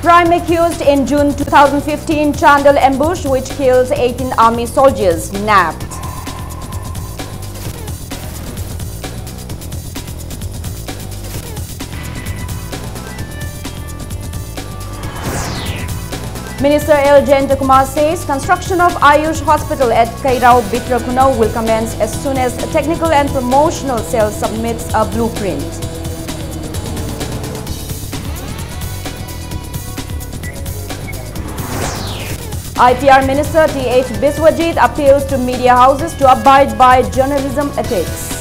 Prime accused in June 2015 Chandal ambush which kills 18 army soldiers nabbed. Minister L. Kumar says construction of Ayush Hospital at Kairao Bitra Kunau will commence as soon as technical and promotional cell submits a blueprint. IPR Minister T.H. Biswajit appeals to media houses to abide by journalism ethics.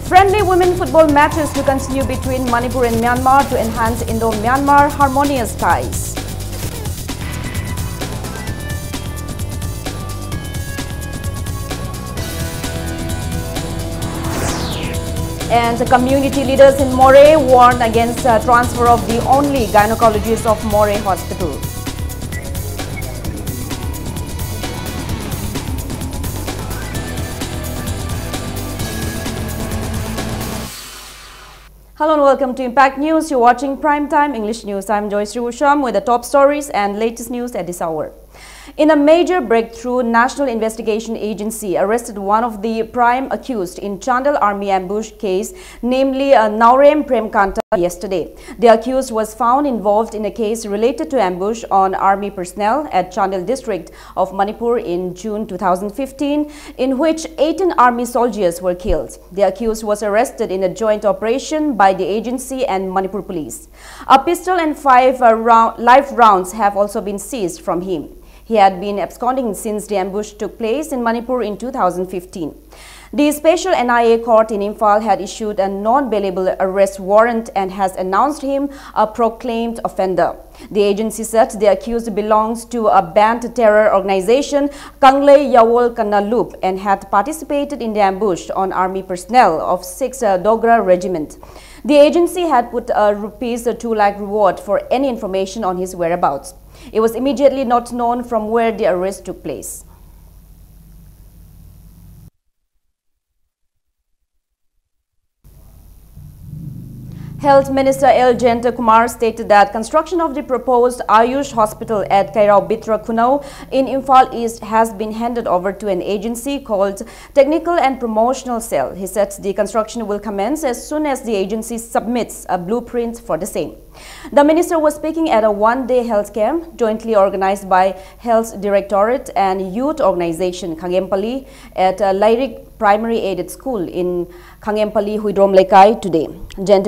Friendly women football matches to continue between Manipur and Myanmar to enhance Indo-Myanmar harmonious ties. And community leaders in Moray warned against transfer of the only gynecologist of Moray Hospital. Hello and welcome to Impact News. You're watching Primetime English News. I'm Joyce Rivusham with the top stories and latest news at this hour. In a major breakthrough, National Investigation Agency arrested one of the prime accused in Chandal Army ambush case, namely Naurem Premkanta, yesterday. The accused was found involved in a case related to ambush on army personnel at Chandal district of Manipur in June 2015, in which 18 army soldiers were killed. The accused was arrested in a joint operation by the agency and Manipur police. A pistol and 5 live rounds have also been seized from him. He had been absconding since the ambush took place in Manipur in 2015. The special NIA court in Imphal had issued a non-bailable arrest warrant and has announced him a proclaimed offender. The agency said the accused belongs to a banned terror organization, Kangle Yawol Kanalup, and had participated in the ambush on army personnel of 6 Dogra Regiment. The agency had put a rupees 2 lakh reward for any information on his whereabouts. It was immediately not known from where the arrest took place. Health Minister L. Kumar stated that construction of the proposed Ayush Hospital at Kairao Bitra Kunau in Imphal East has been handed over to an agency called Technical and Promotional Cell. He said the construction will commence as soon as the agency submits a blueprint for the same. The minister was speaking at a one-day health camp jointly organized by Health Directorate and Youth Organization Khangempally at Lyric Primary Aided School in Khangempally, Huidrom Lekai today.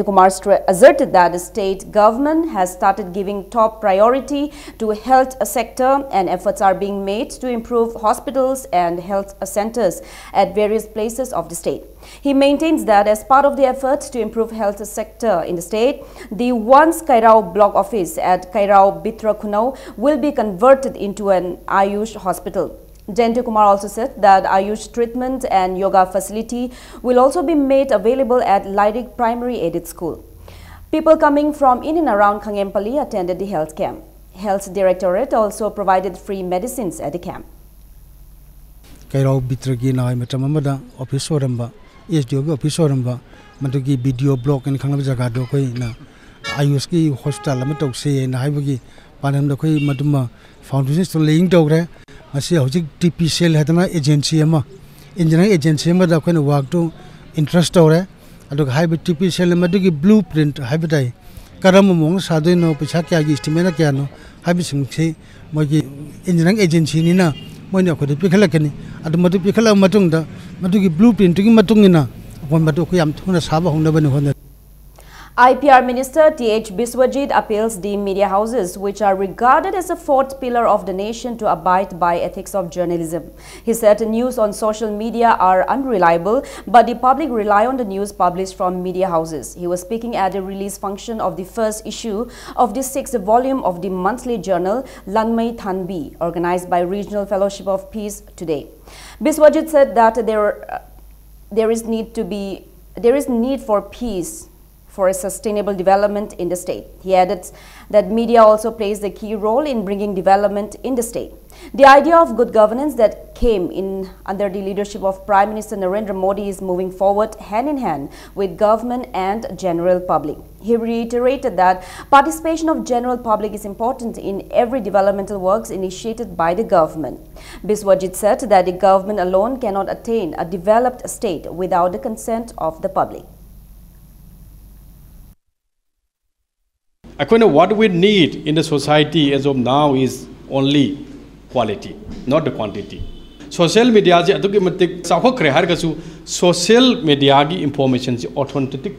Kumar asserted that the state government has started giving top priority to health sector and efforts are being made to improve hospitals and health centers at various places of the state. He maintains that as part of the efforts to improve health sector in the state, the once Kairao block office at Kairao Bitra Kunau will be converted into an Ayush hospital. Kumar also said that Ayush treatment and yoga facility will also be made available at Lyric Primary Aided School. People coming from in and around Khangempally attended the health camp. Health Directorate also provided free medicines at the camp. Kairao Bitra gi na matamamada office oramba SDO office oramba madugi video blog and khangab jaga do koi na Ayush ki hospital amatok se na haibagi panam da koi maduma foundation to laying dogre Asi hojik TP cell hadana agency ama engineering agency ama da koina work to interest ore aduk hybrid TP cell madugi blueprint hybridai karam mong sadoi no paisa kya gi estimate kya no hybrid singse mogi engineering agency ni na moina ko de pikhalakani adu madu pikhala matung da madugi blueprint gi matung ina kon madu ko yam thuna saba hongna bani hona IPR Minister T.H. Biswajit appeals the media houses, which are regarded as a fourth pillar of the nation, to abide by ethics of journalism. He said news on social media are unreliable, but the public rely on the news published from media houses. He was speaking at the release function of the first issue of the 6th volume of the monthly journal Lanmai Thanbi, organized by Regional Fellowship of Peace today. Biswajit said that there is need for peace for a sustainable development in the state. He added that media also plays a key role in bringing development in the state. The idea of good governance that came in under the leadership of Prime Minister Narendra Modi is moving forward hand in hand with government and general public. He reiterated that participation of general public is important in every developmental works initiated by the government. Biswajit said that the government alone cannot attain a developed state without the consent of the public. What we need in the society as of now is only quality, not the quantity. Social media is social media information is authentic.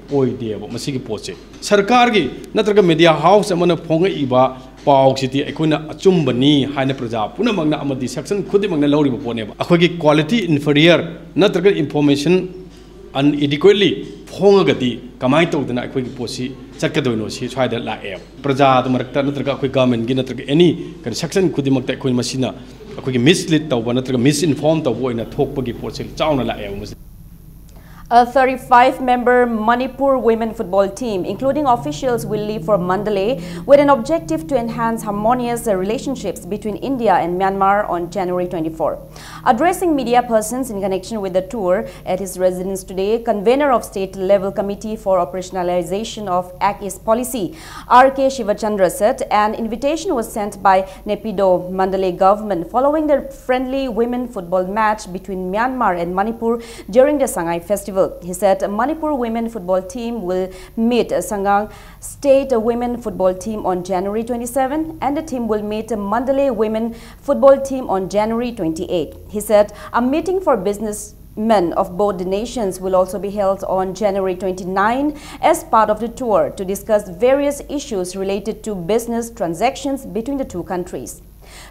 Sarkar gi natraga media house amana phonga iba pau city ekuna achumbani haina praja puna mangna amadi section khudi mangna lawri ba pone ba akhoi quality inferior natraga information unadequately phonga gadi kamai tawdana akhoi gi posi chakkadoino si swaida la e praja du marakta natraga akhoi government gi natraga any kan section khudi makta akhoi masina akhoi gi mislead tawba natraga misinform tawba oina thokpa gi posi chauna la e. A 35-member Manipur women football team, including officials, will leave for Mandalay with an objective to enhance harmonious relationships between India and Myanmar on January 24. Addressing media persons in connection with the tour at his residence today, convener of state-level committee for operationalization of Act East policy, R.K. Shivachandra said an invitation was sent by Nepido Mandalay government following the friendly women football match between Myanmar and Manipur during the Sangai festival. He said a Manipur women football team will meet a Sangang state women football team on January 27 and the team will meet a Mandalay women football team on January 28. He said a meeting for businessmen of both the nations will also be held on January 29 as part of the tour to discuss various issues related to business transactions between the two countries.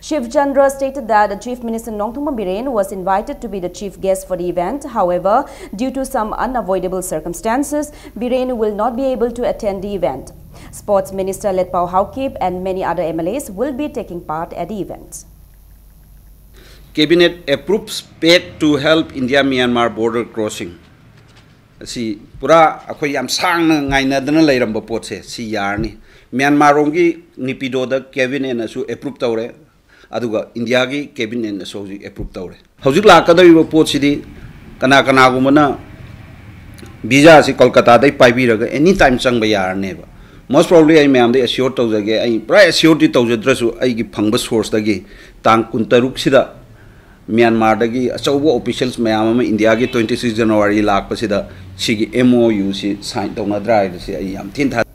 Shiv Chandra stated that Chief Minister Nongthuma Biren was invited to be the chief guest for the event. However, due to some unavoidable circumstances, Biren will not be able to attend the event. Sports Minister Letpao Haukip and many other MLAs will be taking part at the event. Cabinet approves paid to help India-Myanmar border crossing. Si pura ako yam sang na ngay na dana layram ba pot se si yar ni Myanmar rongi Nipido da cabinet na su approve tawre aduga India gi cabinet na so approve tawre hojik la ka dai ba pot si di kana gu mana visa si Kolkata dai pai bi raga anytime sang ba yar ne ba most probably I am the assure taw jage ai pra assure ti taw jadra su ai gi phangba source da gi tang kuntaruk sida Myanmar dagi achaubo officials mayam India gi 26 January lak pasida sigi MOU si sign tawna drai si ai yam thin tha.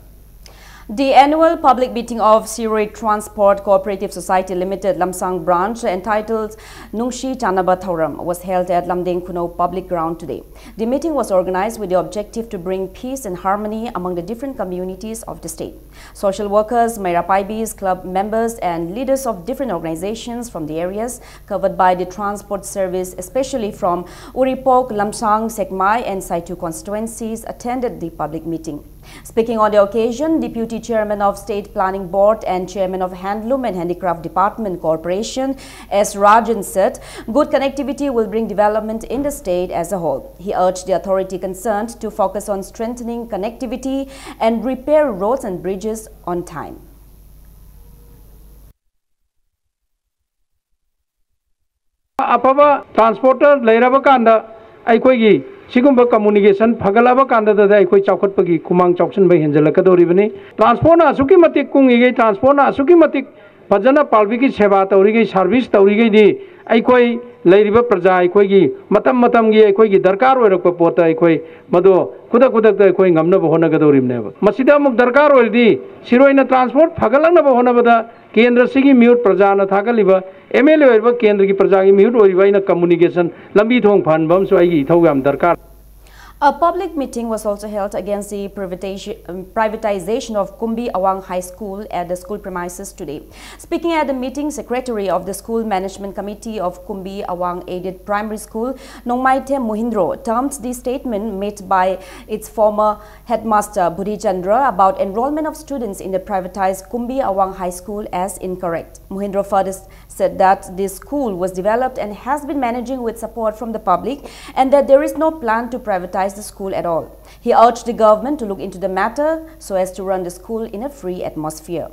The annual public meeting of Siroi Transport Cooperative Society Limited Lamsang branch entitled Nungshi Chanaba Thauram was held at Lamdeng Kuno Public Ground today. The meeting was organized with the objective to bring peace and harmony among the different communities of the state. Social workers, Maira Paibis, club members and leaders of different organizations from the areas covered by the transport service, especially from Uripok, Lamsang, Sekmai and Saitu constituencies attended the public meeting. Speaking on the occasion, Deputy Chairman of State Planning Board and Chairman of Handloom and Handicraft Department Corporation, S. Rajan said, good connectivity will bring development in the state as a whole. He urged the authority concerned to focus on strengthening connectivity and repair roads and bridges on time. Apava transporter lairaba kanda aikoi Sigumba communication Pagalaba Kanda da Koi Chakotpagi Kumang Chokson by Henzelakadoribani. Transpona Sukimatic Kungi, Transpona Sukimatic Pajana Palviki Seva Taurigi service Taurigi di Aikoi Ladiba Praja Koigi, Matam Matamgi Koigi, Darkar or Pota Koi, Mado, Kuda Kuda Koing Amna Honagadori never. Masidam of Darkar will di Siroina transport, Pagalana Honabada, Kendra Sigi mute Prajana Takaliba, MLA Kendri Prajagi mute or Ivana communication, Lambi Thong Panbam, so I Togam Darkar. A public meeting was also held against the privatization of Kumbi Awang High School at the school premises today. Speaking at the meeting, Secretary of the School Management Committee of Kumbi Awang Aided Primary School, Nongmaite Mohindro, termed the statement made by its former headmaster Budi Chandra about enrollment of students in the privatized Kumbi Awang High School as incorrect. Mohindro further said that this school was developed and has been managing with support from the public and that there is no plan to privatize the school at all. He urged the government to look into the matter so as to run the school in a free atmosphere.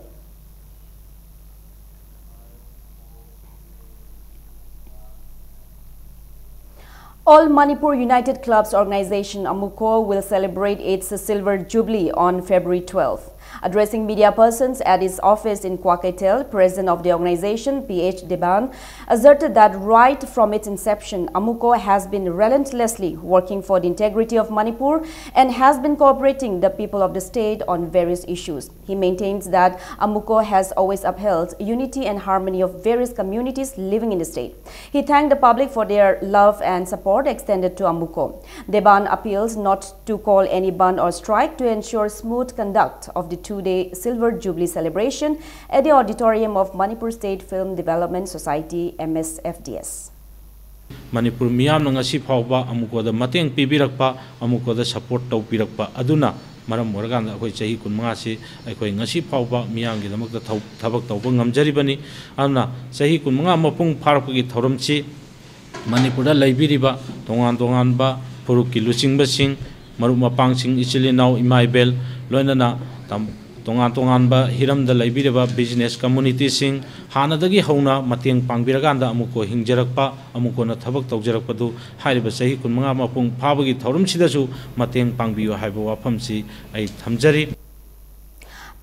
All Manipur United Clubs organization AMUCO will celebrate its Silver Jubilee on February 12th. Addressing media persons at its office in Kwakaitel, president of the organization, P.H. Deban, asserted that right from its inception, AMUCO has been relentlessly working for the integrity of Manipur and has been cooperating the people of the state on various issues. He maintains that AMUCO has always upheld unity and harmony of various communities living in the state. He thanked the public for their love and support extended to AMUCO. Deban appeals not to call any ban or strike to ensure smooth conduct of the two-day Silver Jubilee celebration at the auditorium of Manipur State Film Development Society, MSFDS. Manipur miyam na ngasi phawba amuko da mateng pibirakpa amuko da support tawpirakpa aduna maram oragan akoi chahi kunmanga si akoi ngasi phawba miyam gi damak da thabak tawba ngamjaribani amna chahi kunmanga mapung pharapgi thoramchi Manipur da laibiriba tongan ba purukki luchingba sing marup mapang sing ichili naw imaibel loinana tongan ba hiram da laibiriba business community sing hanadagi hauna mateng pangbiraganda amuko hingjarakpa amuko na thabak tawjarakpadu hairiba sahi kunmanga mapung phabagi thorum sidasu mateng pangbiyo haiba wafamsi ai thamjari.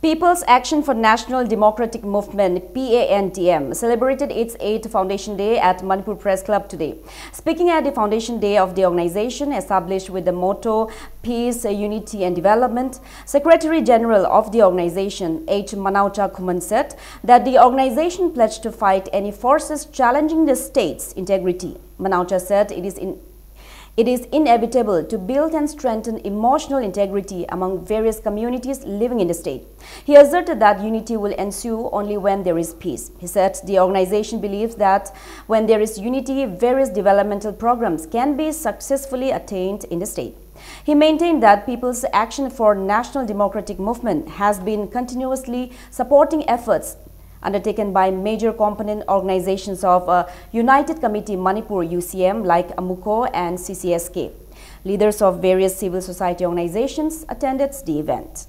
People's Action for National Democratic Movement (PANDM) celebrated its 8th Foundation Day at Manipur Press Club today. Speaking at the Foundation Day of the organization, established with the motto Peace, Unity and Development, Secretary General of the organization, H. Manaucha Kuman, said that the organization pledged to fight any forces challenging the state's integrity. Manaucha said it is inevitable to build and strengthen emotional integrity among various communities living in the state. He asserted that unity will ensue only when there is peace. He said the organization believes that when there is unity, various developmental programs can be successfully attained in the state. He maintained that People's Action for National Democratic Movement has been continuously supporting efforts undertaken by major component organizations of United Committee Manipur UCM like AMUCO and CCSK. Leaders of various civil society organizations attended the event.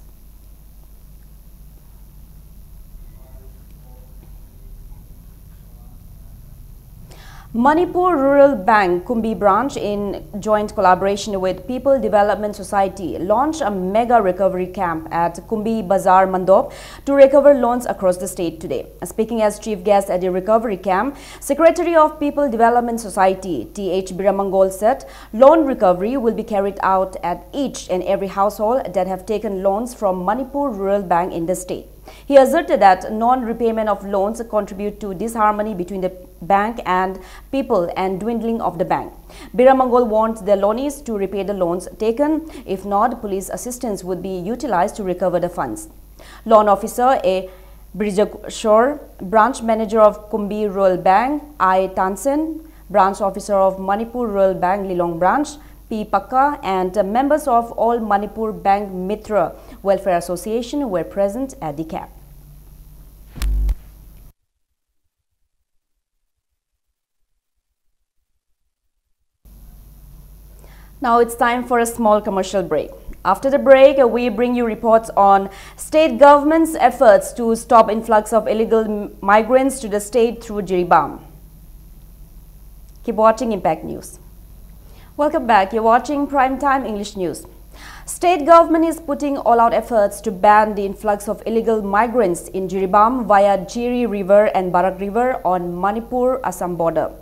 Manipur Rural Bank Kumbi branch, in joint collaboration with People Development Society, launched a mega recovery camp at Kumbi Bazar Mandop to recover loans across the state today. Speaking as chief guest at the recovery camp, Secretary of People Development Society T.H. Biramangol said loan recovery will be carried out at each and every household that have taken loans from Manipur Rural Bank in the state. He asserted that non-repayment of loans contribute to disharmony between the bank and people and dwindling of the bank. Biramangol warned the loanees to repay the loans taken. If not, police assistance would be utilized to recover the funds. Loan officer A. Brijashore, branch manager of Kumbi Rural Bank I. Tansen, branch officer of Manipur Rural Bank Lilong branch P. Pakka, and members of all Manipur Bank Mitra Welfare Association were present at the camp. Now it's time for a small commercial break. After the break, we bring you reports on state government's efforts to stop influx of illegal migrants to the state through Jiribam. Keep watching Impact News. Welcome back. You're watching Primetime English News. State government is putting all-out efforts to ban the influx of illegal migrants in Jiribam via Jiri River and Barak River on Manipur-Assam border.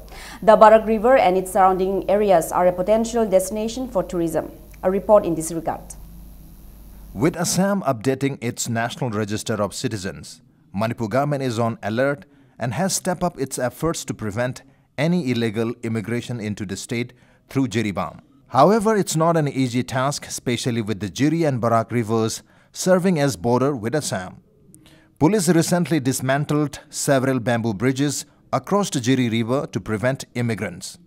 The Barak River and its surrounding areas are a potential destination for tourism. A report in this regard. With Assam updating its National Register of Citizens, Manipur government is on alert and has stepped up its efforts to prevent any illegal immigration into the state through Jiribam. However, it's not an easy task, especially with the Jiri and Barak rivers serving as border with Assam. Police recently dismantled several bamboo bridges across the Jiri River to prevent immigrants.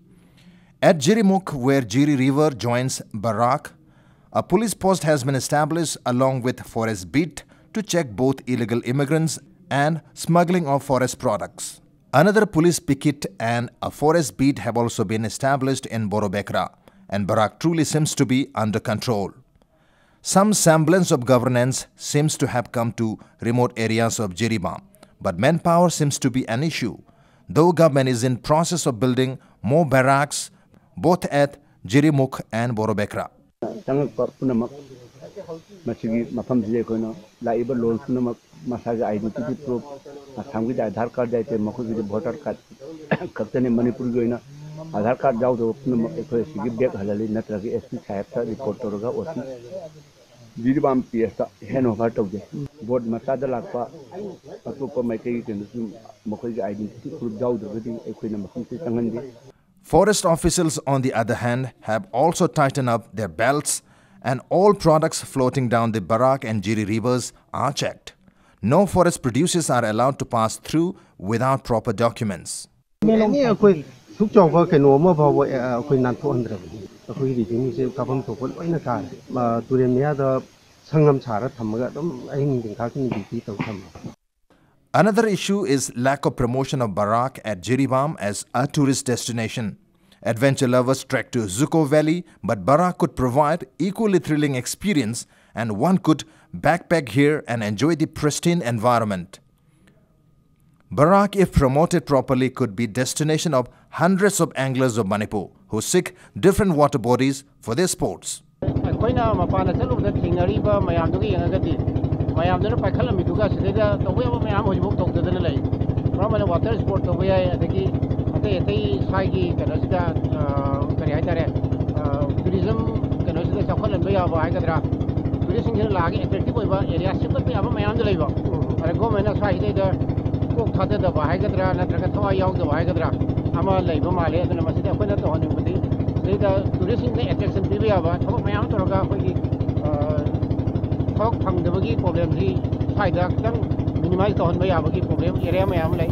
At Jirimukh, where Jiri River joins Barak, a police post has been established along with forest beat to check both illegal immigrants and smuggling of forest products. Another police picket and a forest beat have also been established in Borobekra, and Barak truly seems to be under control. Some semblance of governance seems to have come to remote areas of Jiribam, but manpower seems to be an issue, though government is in process of building more barracks both at Jirimukh and Borobekra. Masaga identity proof, Samgi Aadhaar card, Maku voter card, Captain Manipur Goina, Aadhaar card out of Sigib Halali, Natragi, SP chapter, the Portoga, or Jiribam Fiesta, Hanover of the board Masada Lapa, Atupa Maki, and Mokoga identity proof out of the Equinum. Forest officials, on the other hand, have also tightened up their belts, and all products floating down the Barak and Jiri rivers are checked. No forest producers are allowed to pass through without proper documents. Another issue is lack of promotion of Barak at Jiribam as a tourist destination. Adventure lovers trek to Zuko Valley, but Barak could provide equally thrilling experience, and one could backpack here and enjoy the pristine environment. Barak, if promoted properly, could be destination of hundreds of anglers of Manipur who seek different water bodies for their sports. Tourism lagi attractive area seperti apa mayam tu lagi. Ada government asal ini dah kok thada dah bahaya kedra, natraka thawa yauk dah bahaya kedra. Ama lagi pemali itu nama sih apa nak tahu ni berarti. Jadi dah tourism ni attraction pilih apa. Thawak mayam tu orang pergi thawak phang dah bagi problem sih. Saya dah kan minimize tahu ni apa bagi problem area mayam lagi.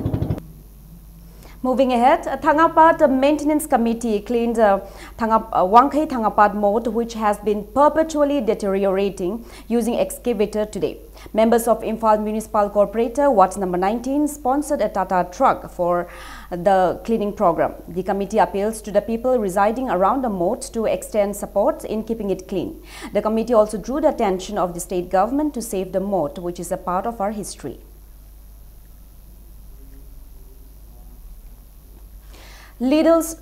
Moving ahead, Thangapat Maintenance Committee cleaned Wangkai Thangapat moat, which has been perpetually deteriorating, using excavator today. Members of Imphal Municipal Corporator, Ward number 19, sponsored a Tata truck for the cleaning program. The committee appeals to the people residing around the moat to extend support in keeping it clean. The committee also drew the attention of the state government to save the moat, which is a part of our history. Leaders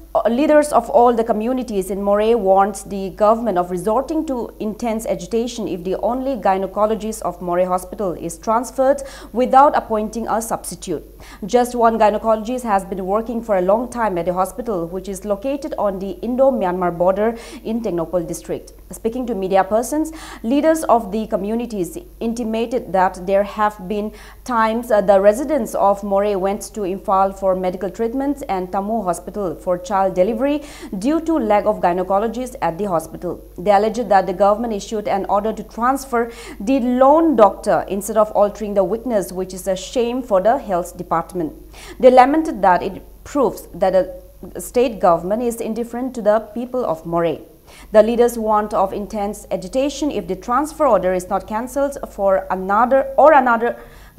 of all the communities in Moray warned the government of resorting to intense agitation if the only gynecologist of Moray Hospital is transferred without appointing a substitute. Just one gynecologist has been working for a long time at the hospital, which is located on the Indo-Myanmar border in Technopole district. Speaking to media persons, leaders of the communities intimated that there have been times the residents of Moray went to Imphal for medical treatments and Tamu Hospital for child delivery due to lack of gynecologists at the hospital. They alleged that the government issued an order to transfer the lone doctor instead of altering the witness, which is a shame for the health department. They lamented that it proves that the state government is indifferent to the people of Moray. The leaders warned of intense agitation if the transfer order is not cancelled for another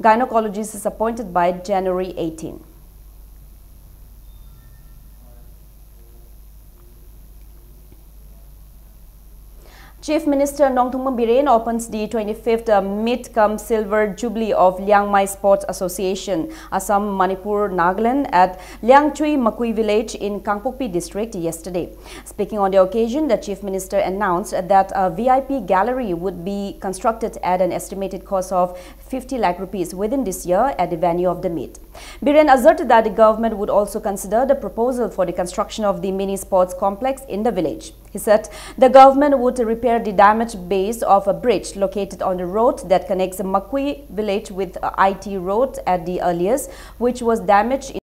gynecologist is appointed by January 18. Chief Minister Nongthungma Biren opens the 25th Mid-Cum-Silver Jubilee of Liang Mai Sports Association, Assam, Manipur, Nagaland at Liangchui Makui village in Kangpokpi district yesterday. Speaking on the occasion, the Chief Minister announced that a VIP gallery would be constructed at an estimated cost of 50 lakh rupees within this year at the venue of the meet. Biren asserted that the government would also consider the proposal for the construction of the mini sports complex in the village. He said the government would repair the damaged base of a bridge located on the road that connects Makui village with IT road at the earliest, which was damaged